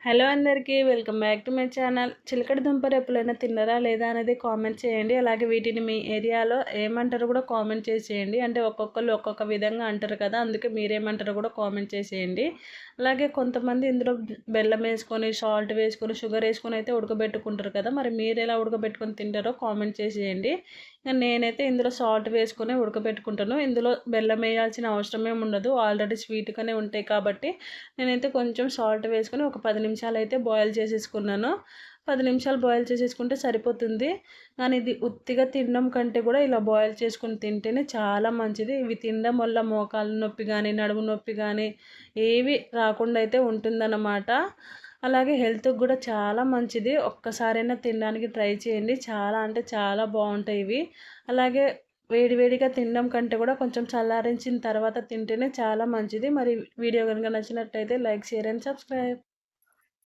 Hello అందరికీ welcome back to my channel. చిలకడ దుంపలు ఎప్పుడైనా తిన్నారా లేదా అనేది కామెంట్ చేయండి. అలాగే వీటిని మీ ఏరియాలో ఏమంటారో కూడా కామెంట్ చేసేయండి. అంటే ఒక్కొక్కరు ఒక్కొక్క విధంగా అంటారు కదా, అందుకే మీరేమంటారో కూడా కామెంట్ చేసేయండి. అలాగే కొంతమంది ఇందులో బెల్లం వేసుకొని, సాల్ట్ వేసుకొని, షుగర్ వేసుకొని అయితే ఉడకబెట్టుకుంటారు కదా, మరి మీరు ఎలా ఉడకబెట్టుకొని తింటారో కామెంట్ చేసేయండి. నేనైతే ఇందులో సాల్ట్ వేసుకొని ఉడకబెట్టుకుంటాను. ఇందులో బెల్లం వేయాల్సిన అవసరం ఏమి ఉండదు, ఆల్రెడీ స్వీట్గానే ఉంటాయి కాబట్టి నేనైతే కొంచెం సాల్ట్ వేసుకొని ఒక 10 నిమిషాలు అయితే బాయిల్ చేసేసుకున్నాను. 10 నిమిషాలు బాయిల్ చేసేసుకుంటే సరిపోతుంది. కానీ ఇది ఉత్తిగా తినడం కంటే కూడా ఇలా బాయిల్ చేసుకొని తింటేనే చాలా మంచిది. ఇవి తినడం వల్ల మోకాలు నొప్పి కానీ, నడుము నొప్పి కానీ ఏవి రాకుండా అయితే ఉంటుందన్నమాట. అలాగే హెల్త్కి కూడా చాలా మంచిది. ఒక్కసారైనా తినడానికి ట్రై చేయండి. చాలా అంటే చాలా బాగుంటాయి ఇవి. అలాగే వేడివేడిగా తినడం కంటే కూడా కొంచెం చల్లారించిన తర్వాత తింటేనే చాలా మంచిది. మరి వీడియో కనుక నచ్చినట్టయితే లైక్, షేర్ అండ్ సబ్స్క్రైబ్.